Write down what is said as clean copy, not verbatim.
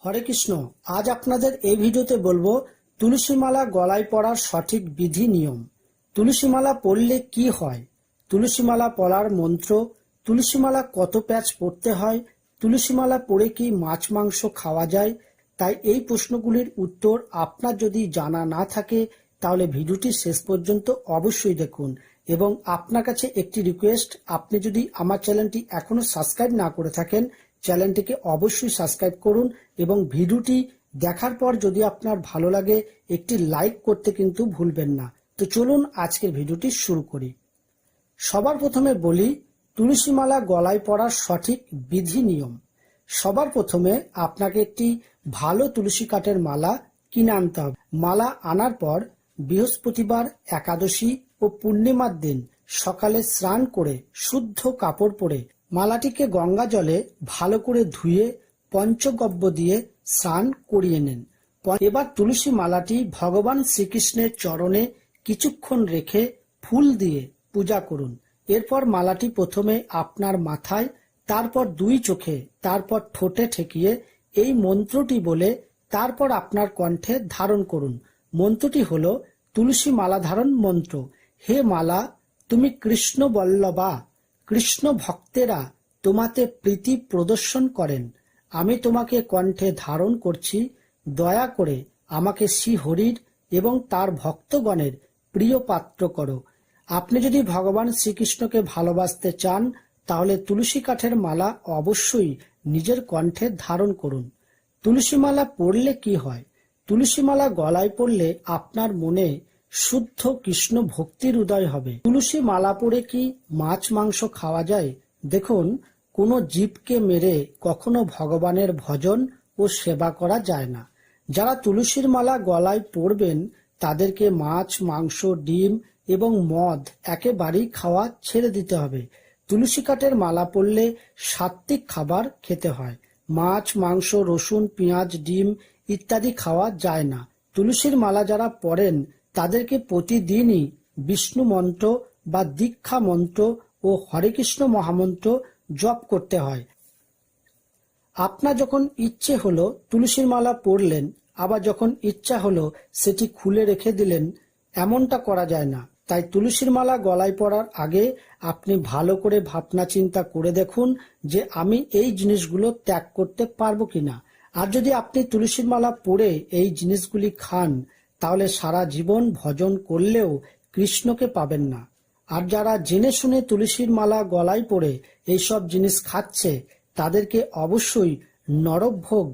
হরে কৃষ্ণ। আজ আপনাদের এই ভিডিওতে বলবো তুলসী মালা গলায় পরার সঠিক বিধি নিয়ম। তুলসী মালা পরলে কি হয়, তুলসী মালা পরার মন্ত্র, তুলসী মালা কত প্যাচ পড়তে হয়, তুলসী মালা পরে কি মাছ মাংস খাওয়া যায়। তাই এই প্রশ্নগুলির উত্তর আপনার যদি জানা না থাকে তাহলে ভিডিওটি শেষ পর্যন্ত অবশ্যই দেখুন। এবং আপনার কাছে একটি রিকোয়েস্ট, আপনি যদি আমার চ্যানেলটি এখনো সাবস্ক্রাইব না করে থাকেন চ্যানেলটিকে অবশ্যই সাবস্ক্রাইব করুন এবং ভিডিওটি দেখার পর যদি আপনার ভালো লাগে একটি লাইক করতে কিন্তু ভুলবেন না। তো চলুন আজকের ভিডিওটি শুরু করি। সবার প্রথমে বলি তুলসী মালা গলায় পরার সঠিক বিধি নিয়ম। সবার প্রথমে আপনাকে একটি ভালো তুলসী কাঠের মালা কিনে আনতে হবে। মালা আনার পর বৃহস্পতিবার, একাদশী ও পূর্ণিমার দিন সকালে স্নান করে শুদ্ধ কাপড় পরে মালাটিকে গঙ্গা জলে ভালো করে ধুয়ে পঞ্চগব্য দিয়ে স্নান করিয়ে নেন। এবার তুলসী মালাটি ভগবান শ্রীকৃষ্ণের চরণে কিছুক্ষণ রেখে ফুল দিয়ে পূজা করুন। এরপর মালাটি প্রথমে আপনার মাথায়, তারপর দুই চোখে, তারপর ঠোঁটে ঠেকিয়ে এই মন্ত্রটি বলে তারপর আপনার কণ্ঠে ধারণ করুন। মন্ত্রটি হল তুলসী মালা ধারণ মন্ত্র। হে মালা, তুমি কৃষ্ণ বল্লভা, কৃষ্ণ ভক্তেরা তোমাতে প্রীতি প্রদর্শন করেন। আমি তোমাকে কণ্ঠে ধারণ করছি, দয়া করে আমাকে শ্রীহরির এবং তার ভক্তগণের প্রিয় পাত্র করো। আপনি যদি ভগবান শ্রীকৃষ্ণকে ভালোবাসতে চান তাহলে তুলসী কাঠের মালা অবশ্যই নিজের কণ্ঠে ধারণ করুন। তুলসী মালা পরলে কি হয়? তুলসী মালা গলায় পরলে আপনার মনে শুদ্ধ কৃষ্ণ ভক্তির উদয় হবে। তুলসী মালা পরে কি মাছ মাংস খাওয়া যায়? দেখুন, কোনো জীবকে মেরে কখনো ভগবানের ভজন ও সেবা করা যায় না। যারা তুলসীর মালা গলায় পরবেন তাদেরকে মাছ মাংস, ডিম এবং মদ একেবারেই খাওয়া ছেড়ে দিতে হবে। তুলসী কাঠের মালা পরলে সাত্ত্বিক খাবার খেতে হয়। মাছ মাংস, রসুন, পেঁয়াজ, ডিম ইত্যাদি খাওয়া যায় না। তুলসীর মালা যারা পরেন তাদেরকে প্রতিদিনই বিষ্ণু মন্ত্র বা দীক্ষা মন্ত্র ও হরে কৃষ্ণ মহামন্ত্র জপ করতে হয়। আপনার যখন ইচ্ছে হলো তুলসীর মালা পরলেন, আবার যখন ইচ্ছা হলো সেটি খুলে রেখে দিলেন, এমনটা করা যায় না। তাই তুলসীর মালা গলায় পরার আগে আপনি ভালো করে ভাবনা চিন্তা করে দেখুন যে আমি এই জিনিসগুলো ত্যাগ করতে পারবো কিনা। আর যদি আপনি তুলসীর মালা পরে এই জিনিসগুলি খান তাহলে সারা জীবন ভজন করলেও কৃষ্ণকে পাবেন না। আর যারা জেনে শুনে তুলসীর মালা গলায় পরে এইসব জিনিস খাচ্ছে তাদেরকে অবশ্যই নরকভোগ